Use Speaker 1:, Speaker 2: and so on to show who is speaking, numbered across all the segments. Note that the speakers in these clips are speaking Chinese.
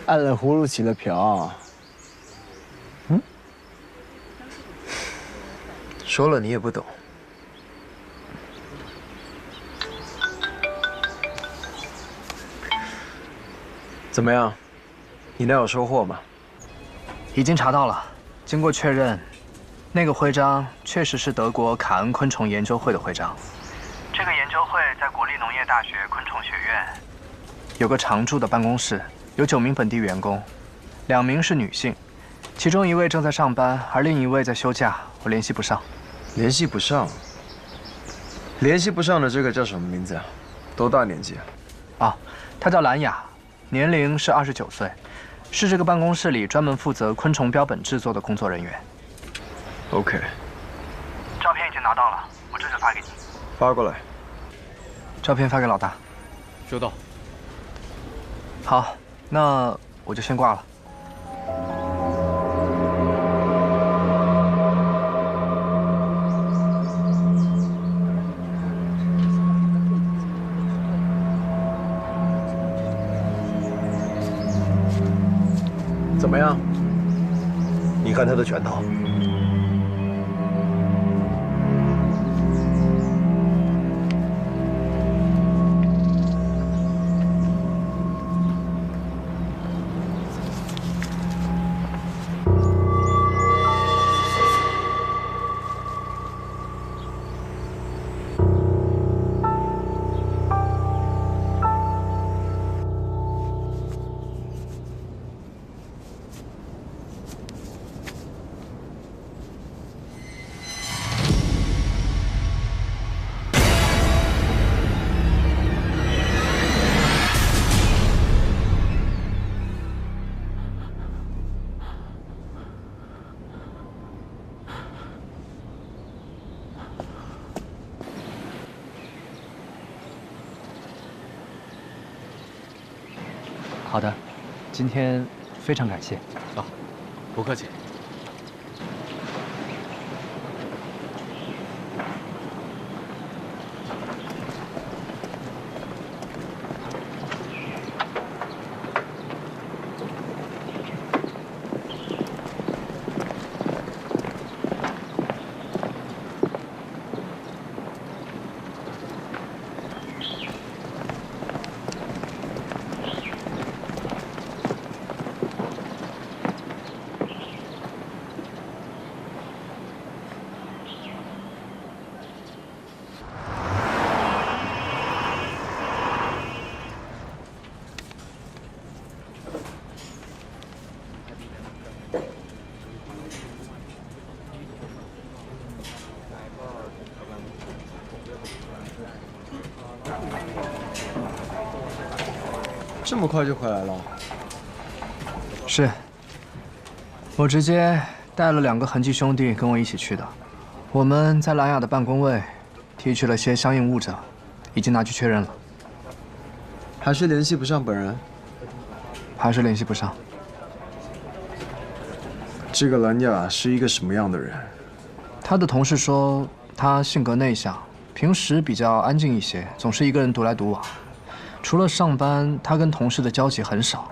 Speaker 1: 按了葫芦起了瓢。嗯，
Speaker 2: 说了你也不懂。怎么样？你那有收获吗？
Speaker 3: 已经查到了，经过确认，那个徽章确实是德国卡恩昆虫研究会的徽章。这个研究会在国立农业大学昆虫学院有个常驻的办公室，有9名本地员工，2名是女性，其中1位正在上班，而另1位在休假，我联系不上。
Speaker 2: 联系不上？联系不上的这个叫什么名字啊？多大年纪啊？
Speaker 3: 啊，她叫兰雅，年龄是29岁，是这个办公室里专门负责昆虫标本制作的工作人员。
Speaker 2: OK。
Speaker 3: 照片已经拿到了，我这就发给你。
Speaker 2: 发过来。
Speaker 3: 照片发给老大。
Speaker 4: 收到。
Speaker 3: 好，那我就先挂了。
Speaker 2: 怎么样？
Speaker 5: 你看他的拳头。
Speaker 3: 好的，今天非常感谢。
Speaker 4: 啊，不客气。
Speaker 2: 这么快就回来了？
Speaker 3: 是，我直接带了2个痕迹兄弟跟我一起去的。我们在兰雅的办公位提取了些相应物证，已经拿去确认了。
Speaker 2: 还是联系不上本人？
Speaker 3: 还是联系不上。
Speaker 2: 这个兰雅是一个什么样的人？
Speaker 3: 他的同事说，他性格内向，平时比较安静一些，总是一个人独来独往。除了上班，他跟同事的交集很少。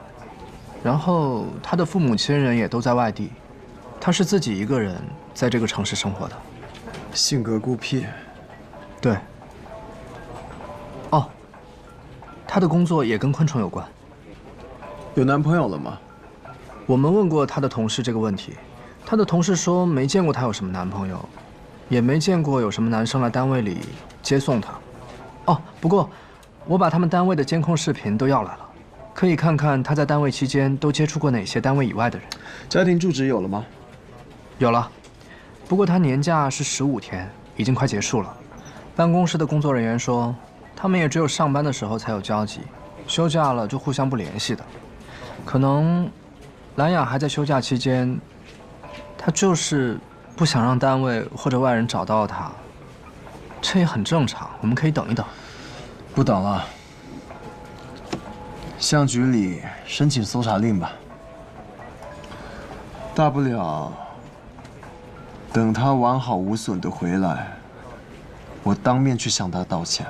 Speaker 3: 然后他的父母亲人也都在外地，他是自己一个人在这个城市生活的。
Speaker 2: 性格孤僻。
Speaker 3: 对。哦，他的工作也跟昆虫有关。
Speaker 2: 有男朋友了吗？
Speaker 3: 我们问过他的同事这个问题，他的同事说没见过他有什么男朋友，也没见过有什么男生来单位里接送他。哦，不过我把他们单位的监控视频都要来了，可以看看他在单位期间都接触过哪些单位以外的人。
Speaker 2: 家庭住址有了吗？
Speaker 3: 有了，不过他年假是15天，已经快结束了。办公室的工作人员说，他们也只有上班的时候才有交集，休假了就互相不联系的。可能兰雅还在休假期间，她就是不想让单位或者外人找到她，这也很正常，我们可以等一等。
Speaker 2: 不等了，向局里申请搜查令吧。大不了等他完好无损的回来，我当面去向他道歉。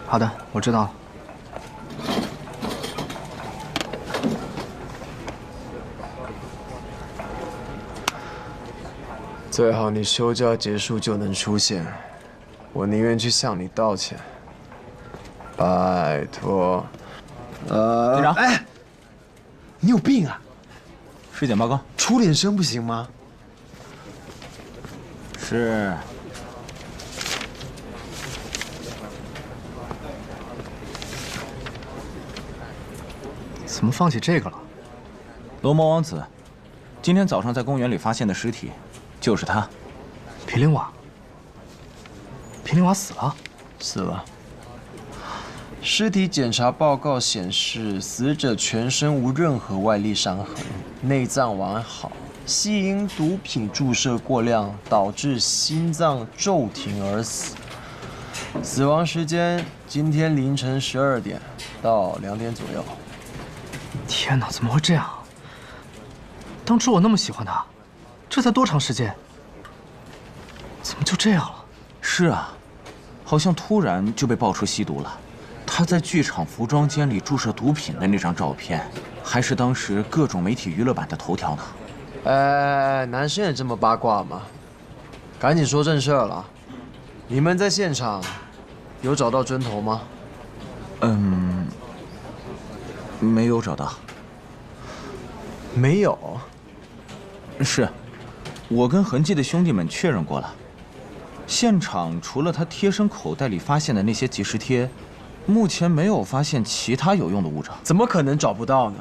Speaker 3: 好的，我知道了。
Speaker 2: 最好你休假结束就能出现，我宁愿去向你道歉。拜托。
Speaker 1: 队长，
Speaker 2: 哎，你有病啊！
Speaker 1: 尸检报告。
Speaker 2: 出点声不行吗？
Speaker 1: 是。
Speaker 3: 怎么放起这个了？
Speaker 1: 罗魔王子，今天早上在公园里发现的尸体，就是他。
Speaker 3: 皮林瓦。皮林瓦死了。
Speaker 2: 死了。尸体检查报告显示，死者全身无任何外力伤痕，内脏完好，系因毒品注射过量导致心脏骤停而死。死亡时间今天凌晨12点到2点左右。
Speaker 3: 天哪，怎么会这样？当初我那么喜欢他，这才多长时间？怎么就这样了？
Speaker 1: 是啊，好像突然就被爆出吸毒了。他在剧场服装间里注射毒品的那张照片，还是当时各种媒体娱乐版的头条呢。
Speaker 2: 男生也这么八卦吗？赶紧说正事儿了。你们在现场有找到针头吗？
Speaker 1: 没有找到。
Speaker 2: 没有。
Speaker 1: 是，我跟痕迹的兄弟们确认过了。现场除了他贴身口袋里发现的那些即时贴，目前没有发现其他有用的物证。
Speaker 2: 怎么可能找不到呢？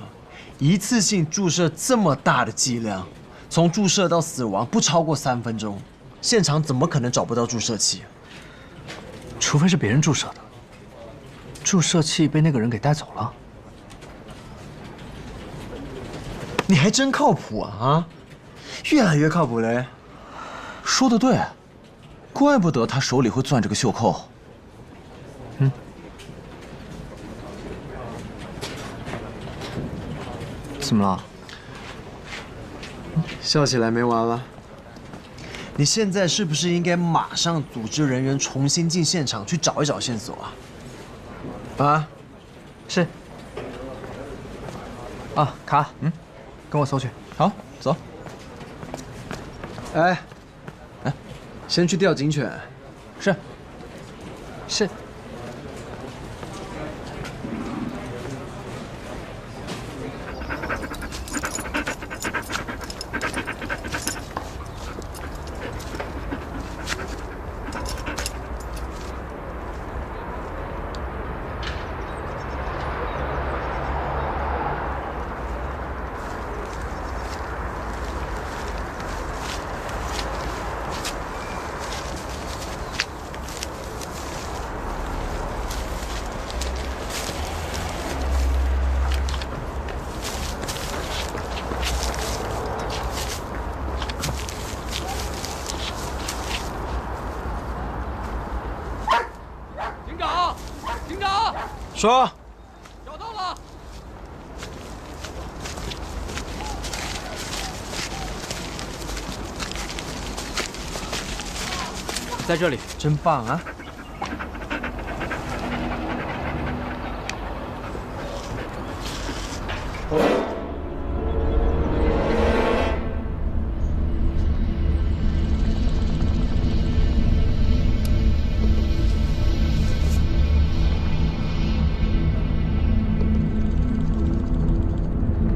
Speaker 2: 一次性注射这么大的剂量，从注射到死亡不超过3分钟，现场怎么可能找不到注射器？
Speaker 3: 除非是别人注射的。注射器被那个人给带走了。
Speaker 2: 你还真靠谱啊！越来越靠谱嘞。
Speaker 1: 说得对，怪不得他手里会攥着个袖扣。
Speaker 3: 怎么了？
Speaker 2: 笑起来没完了。你现在是不是应该马上组织人员重新进现场去找一找线索啊？啊？
Speaker 3: 是。啊，卡，跟我搜去。
Speaker 1: 好，走。
Speaker 2: 哎，先去调警犬。
Speaker 1: 是。
Speaker 3: 是。
Speaker 2: 说，
Speaker 4: 找到了，在这里，
Speaker 2: 真棒啊！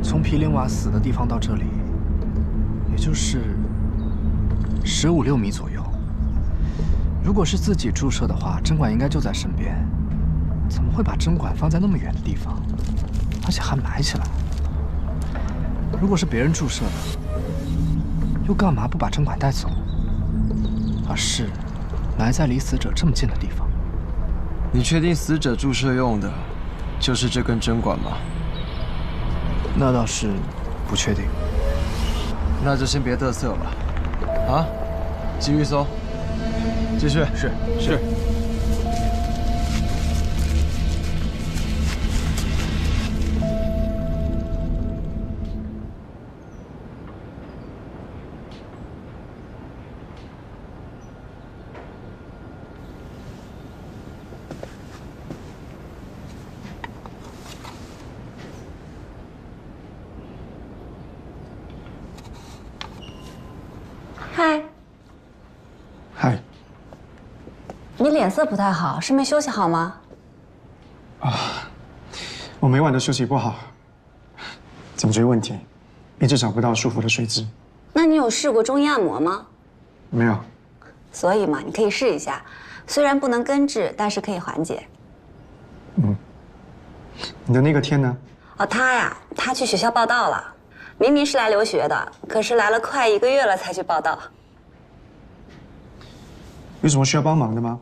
Speaker 3: 从皮林瓦死的地方到这里，也就是15、16米左右。如果是自己注射的话，针管应该就在身边，怎么会把针管放在那么远的地方，而且还埋起来？如果是别人注射的，又干嘛不把针管带走，而是埋在离死者这么近的地方？
Speaker 2: 你确定死者注射用的就是这根针管吗？
Speaker 3: 那倒是不确定。
Speaker 2: 那就先别嘚瑟了，啊，继续搜，继续。
Speaker 1: 是。
Speaker 6: 嗨，你脸色不太好，是没休息好吗？
Speaker 7: 我每晚都休息不好，颈椎问题，一直找不到舒服的睡姿。
Speaker 6: 那你有试过中医按摩吗？
Speaker 7: 没有。
Speaker 6: 所以嘛，你可以试一下，虽然不能根治，但是可以缓解。
Speaker 7: 你的那个天呢？
Speaker 6: 哦，他去学校报到了，明明是来留学的，可是来了快1个月了才去报到。
Speaker 7: 有什么需要帮忙的吗？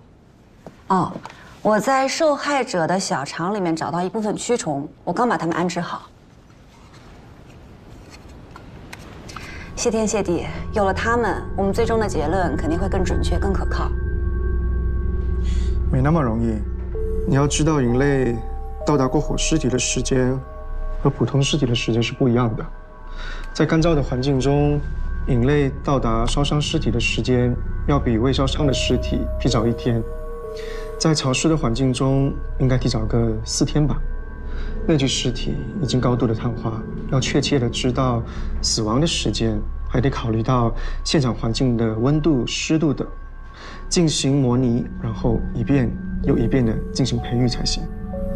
Speaker 6: 哦，我在受害者的小肠里面找到一部分蛆虫，我刚把它们安置好。谢天谢地，有了它们，我们最终的结论肯定会更准确、更可靠。
Speaker 7: 没那么容易，你要知道，人类到达过火尸体的时间和普通尸体的时间是不一样的。在干燥的环境中，人类到达烧伤尸体的时间要比未烧伤的尸体提早1天。在潮湿的环境中，应该提早个4天吧。那具尸体已经高度的碳化，要确切的知道死亡的时间，还得考虑到现场环境的温度、湿度等，进行模拟，然后一遍又一遍的进行培育才行。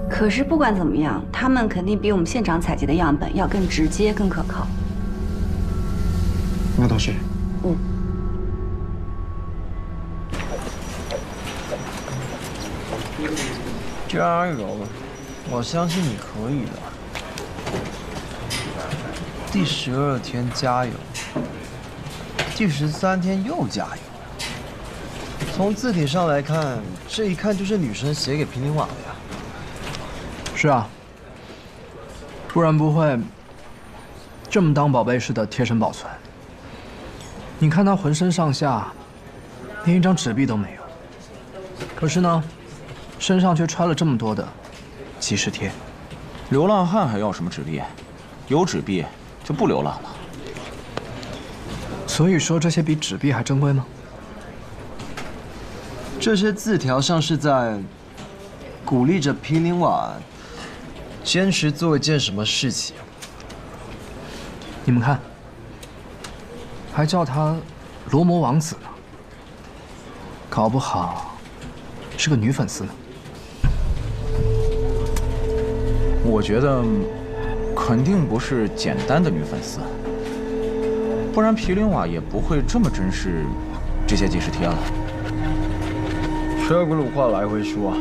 Speaker 6: 可是不管怎么样，他们肯定比我们现场采集的样本要更直接、更可靠。
Speaker 7: 那倒是。
Speaker 2: 加油！我相信你可以的。第12天加油，第13天又加油。从字体上来看，这一看就是女生写给平林瓦的呀。
Speaker 3: 是啊，不然不会这么当宝贝似的贴身保存。你看他浑身上下连一张纸币都没有，可是呢，身上却揣了这么多的即时贴。
Speaker 1: 流浪汉还要什么纸币？有纸币就不流浪了。
Speaker 3: 所以说这些比纸币还珍贵吗？
Speaker 2: 这些字条像是在鼓励着皮林瓦坚持做一件什么事情。
Speaker 3: 你们看，还叫他罗摩王子呢，搞不好是个女粉丝呢。
Speaker 1: 我觉得肯定不是简单的女粉丝，不然皮林瓦也不会这么珍视这些即时贴了。
Speaker 2: 车轱辘话来回说，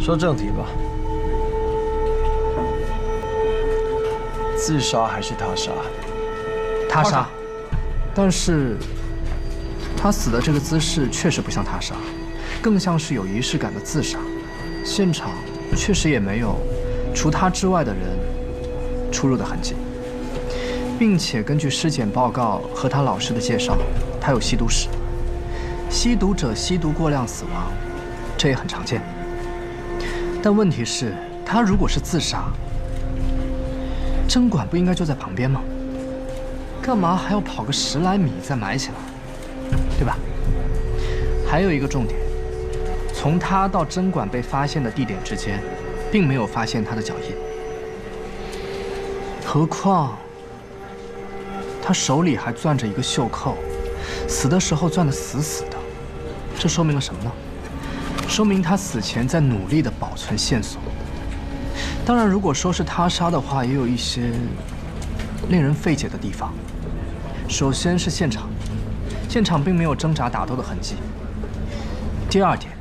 Speaker 2: 说正题吧。自杀还是他杀？
Speaker 3: 他杀，但是他死的这个姿势确实不像他杀，更像是有仪式感的自杀。现场确实也没有除他之外的人出入的痕迹，并且根据尸检报告和他老师的介绍，他有吸毒史。吸毒者吸毒过量死亡，这也很常见。但问题是，他如果是自杀，针管不应该就在旁边吗？干嘛还要跑个10来米再埋起来，对吧？还有一个重点，从他到针管被发现的地点之间，并没有发现他的脚印。何况，他手里还攥着一个袖扣，死的时候攥得死死的，这说明了什么呢？说明他死前在努力地保存线索。当然，如果说是他杀的话，也有一些令人费解的地方。首先是现场，现场并没有挣扎打斗的痕迹。第二点，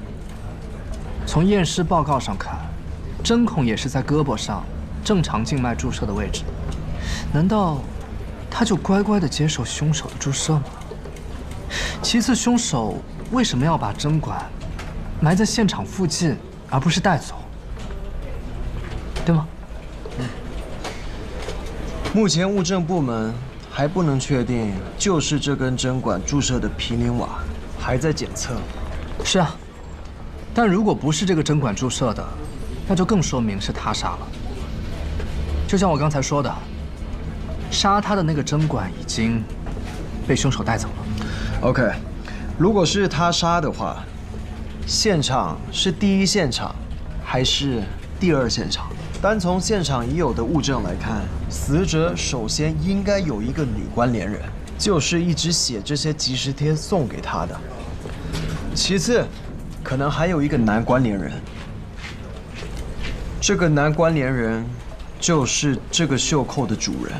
Speaker 3: 从验尸报告上看，针孔也是在胳膊上正常静脉注射的位置。难道他就乖乖地接受凶手的注射吗？其次，凶手为什么要把针管埋在现场附近，而不是带走？对吗？
Speaker 2: 目前物证部门还不能确定就是这根针管注射的皮林瓦，还在检测。
Speaker 3: 是啊，但如果不是这个针管注射的，那就更说明是他杀了。就像我刚才说的，杀他的那个针管已经被凶手带走了。
Speaker 2: OK， 如果是他杀的话，现场是第一现场还是第二现场？单从现场已有的物证来看，死者首先应该有一个女关联人，就是一直写这些即时贴送给他的。其次，可能还有一个男关联人。这个男关联人就是这个袖扣的主人。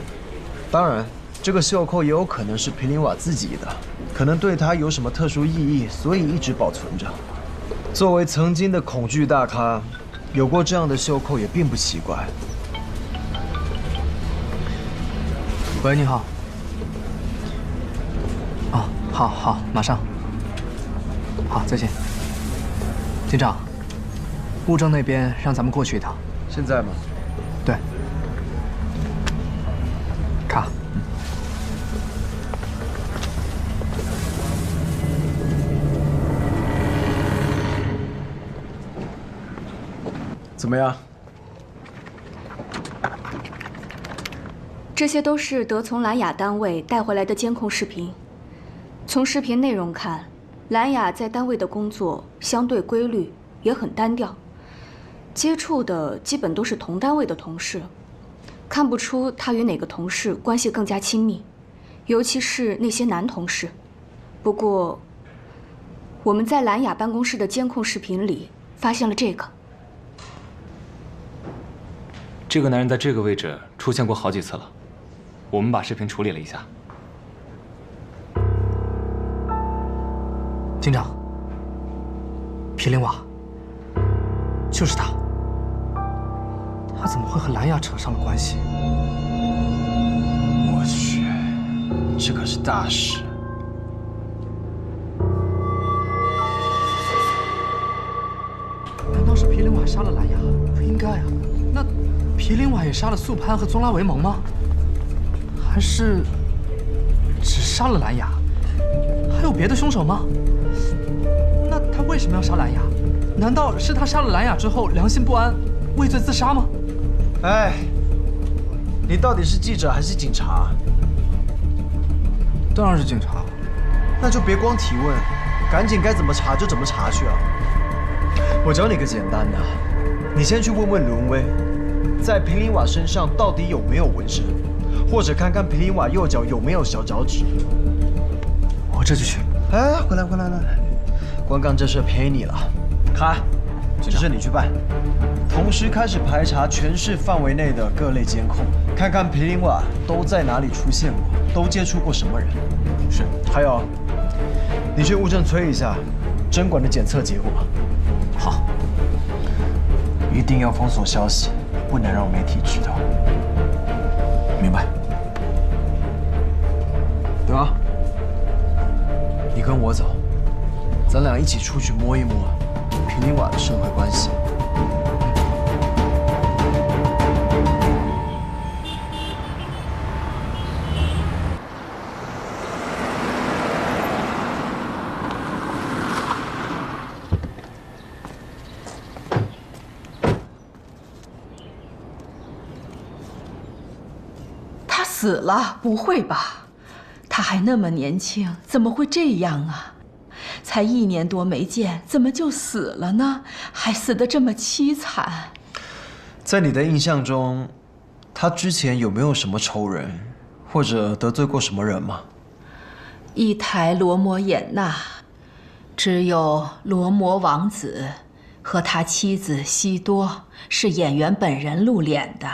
Speaker 2: 当然，这个袖扣也有可能是皮林瓦自己的，可能对他有什么特殊意义，所以一直保存着。作为曾经的恐惧大咖，有过这样的袖扣也并不奇怪。
Speaker 3: 喂，你好。哦，好，马上。好，再见。警长，物证那边让咱们过去一趟。
Speaker 2: 现在吗？
Speaker 3: 对。卡。
Speaker 2: 怎么样？
Speaker 8: 这些都是德从兰雅单位带回来的监控视频。从视频内容看，兰雅在单位的工作相对规律，也很单调，接触的基本都是同单位的同事，看不出她与哪个同事关系更加亲密，尤其是那些男同事。不过，我们在兰雅办公室的监控视频里发现了这个。
Speaker 9: 这个男人在这个位置出现过好几次了，我们把视频处理了一下。
Speaker 3: 警长，皮林瓦，就是他。他怎么会和兰雅扯上了关系？
Speaker 2: 我去，这可是大事。
Speaker 3: 难道是皮林瓦杀了兰雅？不应该啊。那皮林瓦也杀了素潘和宗拉维蒙吗？还是只杀了兰雅？还有别的凶手吗？那他为什么要杀兰雅？难道是他杀了兰雅之后良心不安，畏罪自杀吗？
Speaker 2: 哎，你到底是记者还是警察？
Speaker 3: 当然是警察。
Speaker 2: 那就别光提问，赶紧该怎么查就怎么查去啊！我教你个简单的，你先去问问伦威，在皮林瓦身上到底有没有纹身，或者看看皮林瓦右脚有没有小脚趾。
Speaker 3: 我这就去。
Speaker 2: 哎，回来，光干这事陪你了。卡，这事你去办。同时开始排查全市范围内的各类监控，看看皮林瓦都在哪里出现过，都接触过什么人。
Speaker 3: 是。
Speaker 2: 还有，你去物证催一下针管的检测结果。
Speaker 3: 好。
Speaker 2: 一定要封锁消息，不能让媒体知道。
Speaker 3: 明白。
Speaker 2: 得，你跟我走，咱俩一起出去摸一摸皮林瓦的社会关系。
Speaker 10: 死了？不会吧，他还那么年轻，怎么会这样啊？才1年多没见，怎么就死了呢？还死得这么凄惨。
Speaker 2: 在你的印象中，他之前有没有什么仇人，或者得罪过什么人吗？
Speaker 10: 伊台罗摩衍那，只有罗摩王子和他妻子西多是演员本人露脸的。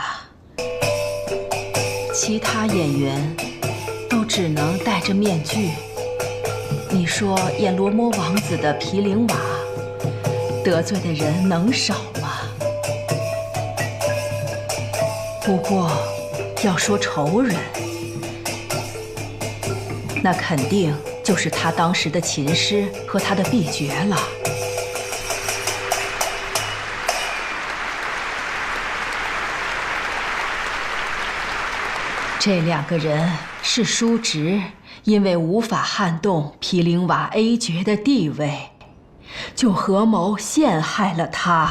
Speaker 10: 其他演员都只能戴着面具。你说演罗摩王子的皮林瓦得罪的人能少吗？不过要说仇人，那肯定就是他当时的琴师和他的婢爵了。这2个人是叔侄，因为无法撼动皮林瓦 A 爵的地位，就合谋陷害了他。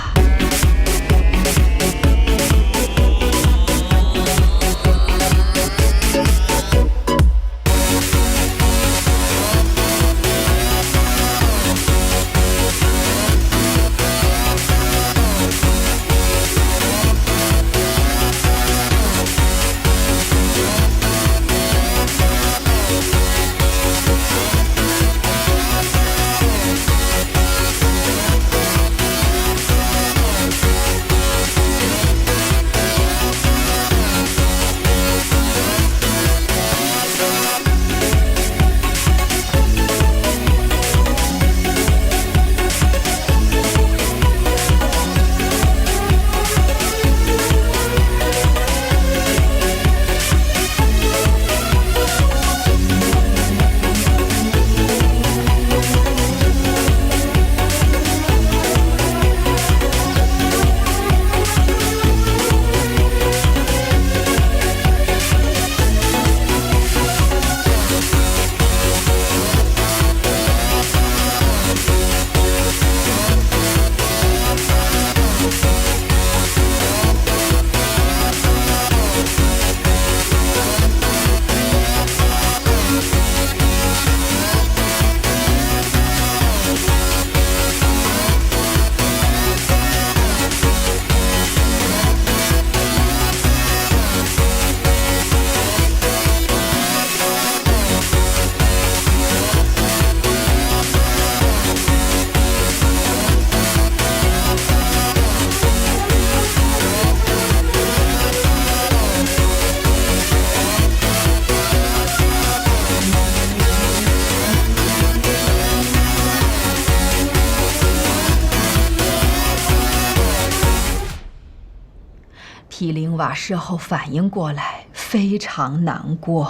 Speaker 10: 毗陵瓦事后反应过来，非常难过，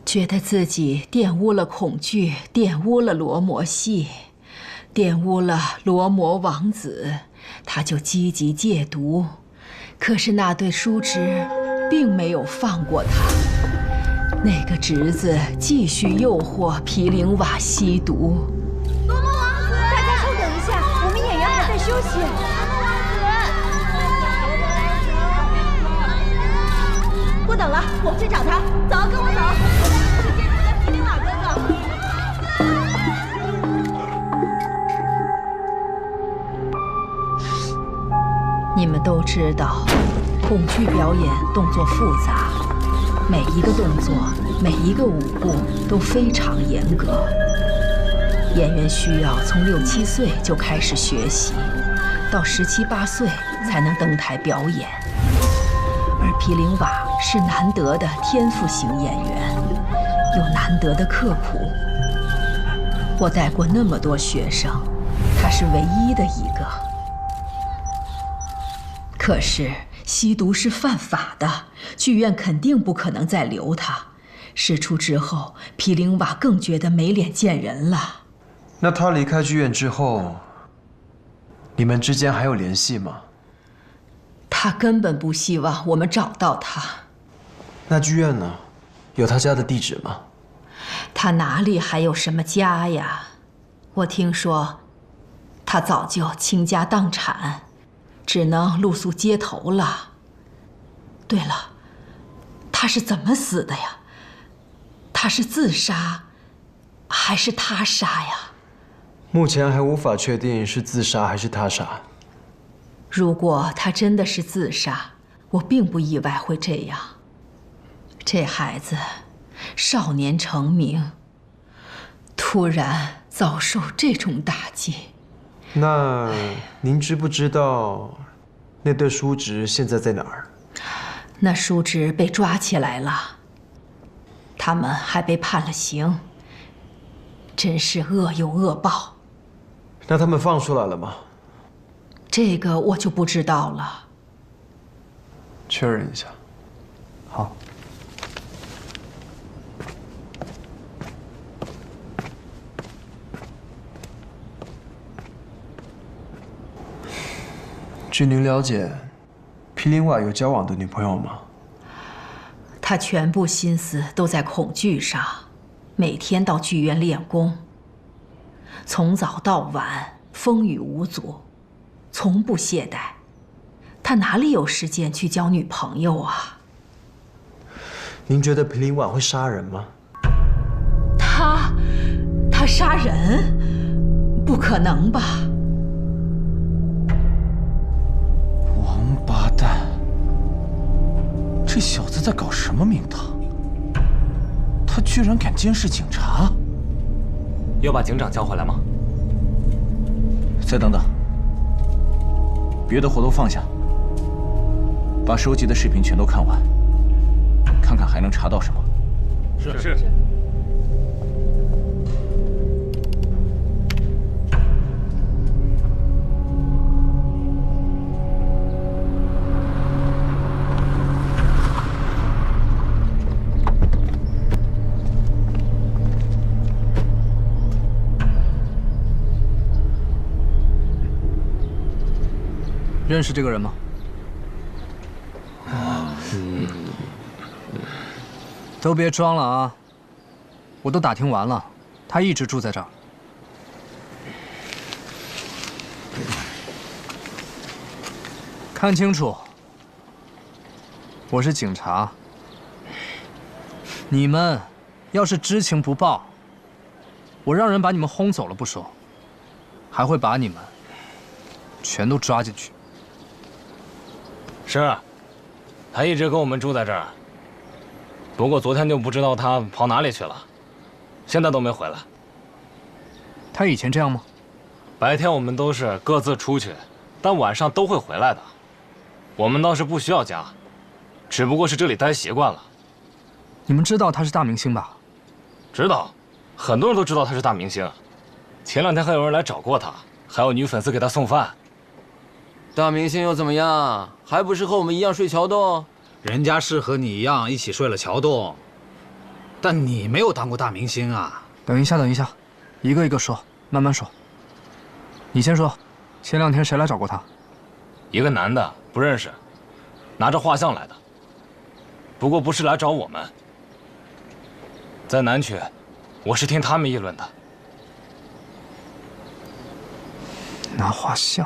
Speaker 10: 觉得自己玷污了恐惧，玷污了罗摩系，玷污了罗摩王子，他就积极戒毒。可是那对叔侄并没有放过他，那个侄子继续诱惑毗陵瓦吸毒。
Speaker 11: 罗摩王子，大家稍等一下，我们演员还在休息。不等了，我们去找他。走，跟我走。我是戒毒的毗陵瓦哥
Speaker 10: 哥。你们都知道，恐惧表演动作复杂，每一个动作、每一个舞步都非常严格。演员需要从6、7岁就开始学习，到17、18岁才能登台表演。而毗陵瓦是难得的天赋型演员，有难得的刻苦。我带过那么多学生，他是唯一的一个。可是吸毒是犯法的，剧院肯定不可能再留他。事出之后，毗陵瓦更觉得没脸见人了。
Speaker 2: 那他离开剧院之后，你们之间还有联系吗？
Speaker 10: 他根本不希望我们找到他。
Speaker 2: 那剧院呢？有他家的地址吗？
Speaker 10: 他哪里还有什么家呀？我听说，他早就倾家荡产，只能露宿街头了。对了，他是怎么死的呀？他是自杀，还是他杀呀？
Speaker 2: 目前还无法确定是自杀还是他杀。
Speaker 10: 如果他真的是自杀，我并不意外会这样。这孩子少年成名，突然遭受这种打击。
Speaker 2: 那您知不知道那对叔侄现在在哪儿？
Speaker 10: 那叔侄被抓起来了，他们还被判了刑，真是恶有恶报。
Speaker 2: 那他们放出来了吗？
Speaker 10: 这个我就不知道了。
Speaker 2: 确认一下。
Speaker 3: 好。
Speaker 2: 据您了解，毗陵瓦有交往的女朋友吗？
Speaker 10: 他全部心思都在恐惧上，每天到剧院练功，从早到晚风雨无阻，从不懈怠。他哪里有时间去交女朋友啊？
Speaker 2: 您觉得毗陵瓦会杀人吗？
Speaker 10: 他杀人？不可能吧？
Speaker 1: 王八蛋！这小子在搞什么名堂？他居然敢监视警察！
Speaker 9: 要把警长叫回来吗？
Speaker 1: 再等等，别的活都放下，把收集的视频全都看完，看看还能查到什么。
Speaker 9: 是。
Speaker 3: 认识这个人吗？都别装了啊！我都打听完了，他一直住在这儿。看清楚，我是警察。你们要是知情不报，我让人把你们轰走了不说，还会把你们全都抓进去。
Speaker 9: 是，他一直跟我们住在这儿。不过昨天就不知道他跑哪里去了，现在都没回来。
Speaker 3: 他以前这样吗？
Speaker 9: 白天我们都是各自出去，但晚上都会回来的。我们倒是不需要家，只不过是这里待习惯了。
Speaker 3: 你们知道他是大明星吧？
Speaker 9: 知道，很多人都知道他是大明星。前2天还有人来找过他，还有女粉丝给他送饭。
Speaker 12: 大明星又怎么样？还不是和我们一样睡桥洞？
Speaker 13: 人家是和你一样一起睡了桥洞，但你没有当过大明星啊。
Speaker 3: 等一下，等一下，一个一个说，慢慢说。你先说，前2天谁来找过他？
Speaker 9: 一个男的，不认识，拿着画像来的。不过不是来找我们，在南区，我是听他们议论的。
Speaker 3: 拿画像？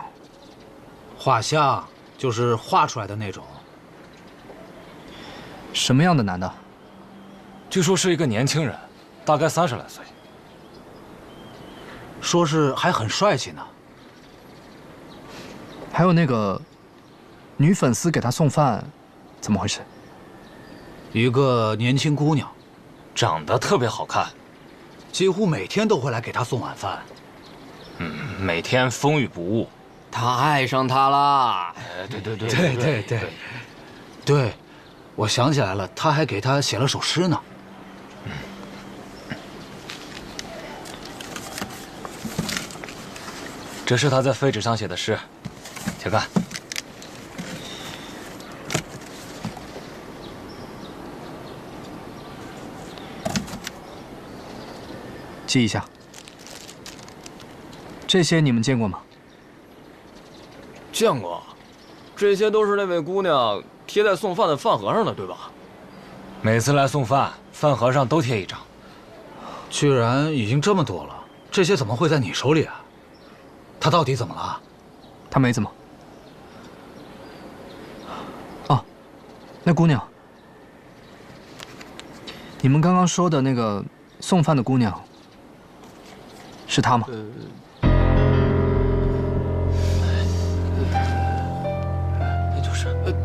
Speaker 13: 画像就是画出来的那种。
Speaker 3: 什么样的男的？
Speaker 9: 据说是一个年轻人，大概30来岁。
Speaker 13: 说是还很帅气呢。
Speaker 3: 还有那个女粉丝给他送饭，怎么回事？
Speaker 13: 一个年轻姑娘，
Speaker 9: 长得特别好看，
Speaker 13: 几乎每天都会来给他送晚饭。
Speaker 9: 每天风雨不误。
Speaker 12: 他爱上她啦！
Speaker 13: 对，我想起来了，他还给他写了首诗呢。
Speaker 9: 这是他在废纸上写的诗，请看。
Speaker 3: 记一下。这些你们见过吗？
Speaker 12: 见过，这些都是那位姑娘贴在送饭的饭盒上的，对吧？
Speaker 9: 每次来送饭，饭盒上都贴一张。
Speaker 13: 居然已经这么多了，这些怎么会在你手里啊？他到底怎么了？
Speaker 3: 他没怎么。哦，那姑娘，你们刚刚说的那个送饭的姑娘，是她吗？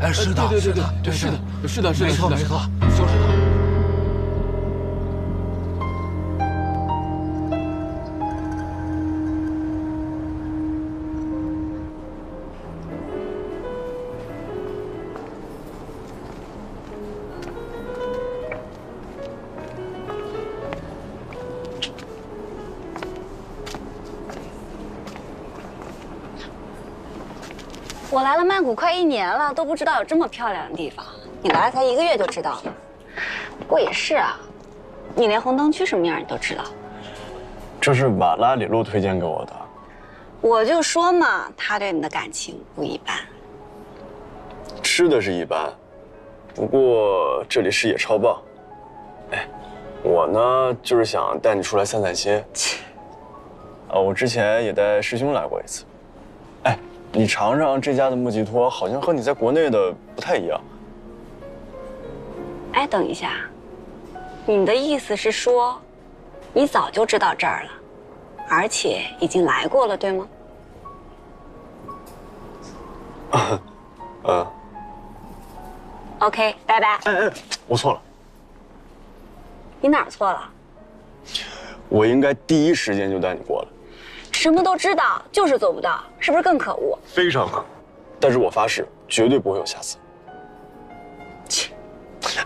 Speaker 13: 哎，是的，
Speaker 12: 对，是的，
Speaker 13: 没错，就是他。
Speaker 6: 我来了曼谷快1年了，都不知道有这么漂亮的地方。你来了才1个月就知道了。不过也是啊，你连红灯区什么样你都知道。
Speaker 2: 这是瓦拉里路推荐给我的。
Speaker 6: 我就说嘛，他对你的感情不一般。
Speaker 2: 吃的是一般，不过这里视野超棒。哎，我呢就是想带你出来散散心。我之前也带师兄来过一次。哎。你尝尝这家的木吉托，好像和你在国内的不太一样。
Speaker 6: 哎，等一下，你的意思是说，你早就知道这儿了，而且已经来过了，对吗？OK， 拜拜。
Speaker 2: 哎，我错了。
Speaker 6: 你哪儿错了？
Speaker 2: 我应该第一时间就带你过来。
Speaker 6: 什么都知道，就是做不到，是不是更可恶？
Speaker 2: 非常可恶，但是我发誓，绝对不会有下次。切，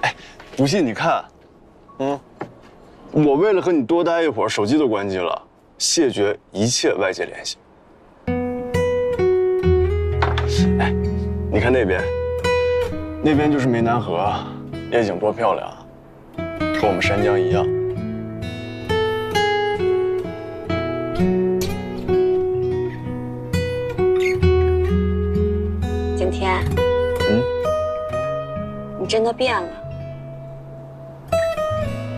Speaker 2: 哎，不信你看，我为了和你多待一会儿，手机都关机了，谢绝一切外界联系。哎，你看那边，那边就是湄南河，夜景多漂亮，和我们山江一样。
Speaker 6: 天，你真的变了，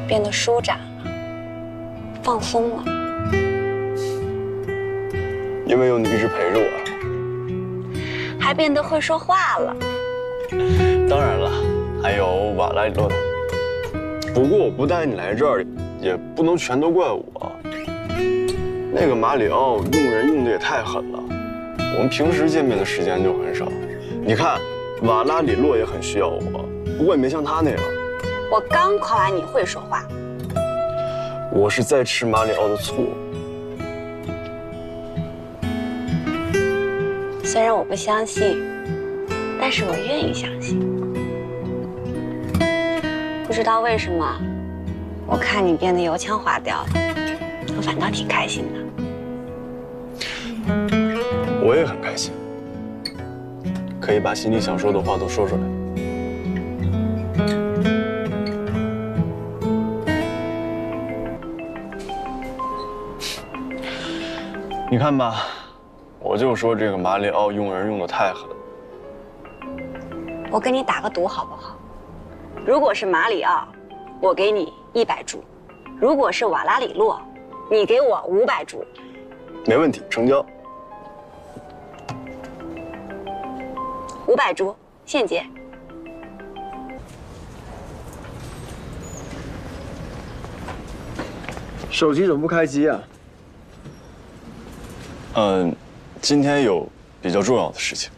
Speaker 6: 变得舒展了，放松了。
Speaker 2: 因为有你一直陪着我，
Speaker 6: 还变得会说话了。
Speaker 2: 当然了，还有瓦拉里洛的。不过我不带你来这儿，也不能全都怪我。那个马里奥用人用的也太狠了，我们平时见面的时间就很少。你看，瓦拉里洛也很需要我，不过也没像他那样。
Speaker 6: 我刚夸完你会说话。
Speaker 2: 我是在吃马里奥的醋。
Speaker 6: 虽然我不相信，但是我愿意相信。不知道为什么，我看你变得油腔滑调了，我反倒挺开心的。
Speaker 2: 我也很开心。
Speaker 14: 可以把心里想说的话都说出来。你看吧，我就说这个马里奥用人用得太狠。
Speaker 6: 我跟你打个赌好不好？如果是马里奥，我给你100铢；如果是瓦拉里洛，你给我500铢。
Speaker 14: 没问题，成交。
Speaker 6: 500铢，现结。
Speaker 2: 手机怎么不开机啊？
Speaker 14: 今天有比较重要的事情。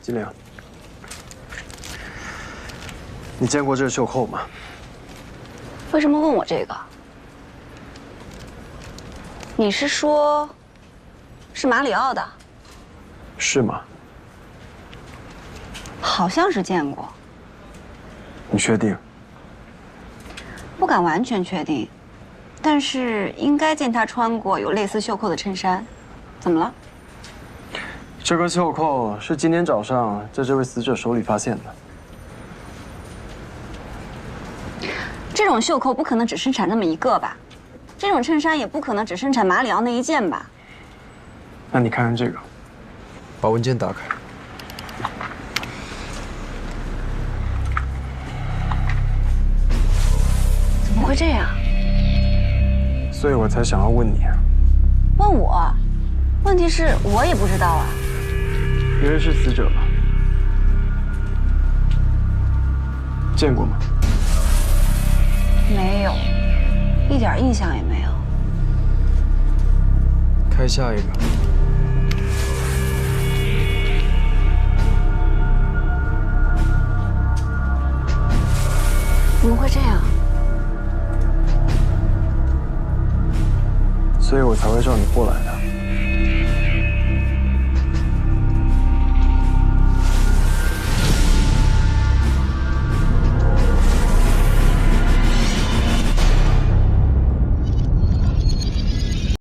Speaker 2: 金玲，你见过这个袖扣吗？
Speaker 6: 为什么问我这个？你是说，是马里奥的？
Speaker 2: 是吗？
Speaker 6: 好像是见过。
Speaker 2: 你确定？
Speaker 6: 不敢完全确定，但是应该见他穿过有类似袖扣的衬衫。怎么了？
Speaker 2: 这根袖扣是今天早上在这位死者手里发现的。
Speaker 6: 这种袖扣不可能只生产那么一个吧？这种衬衫也不可能只生产马里奥那一件吧？
Speaker 2: 那你看看这个，把文件打开。
Speaker 6: 怎么会这样？
Speaker 2: 所以我才想要问你。
Speaker 6: 问我？问题是我也不知道啊。
Speaker 2: 你认识死者吗？见过吗？
Speaker 6: 没有，一点印象也没有。
Speaker 2: 开下一个。
Speaker 6: 怎么会这样？
Speaker 2: 所以我才会叫你过来的。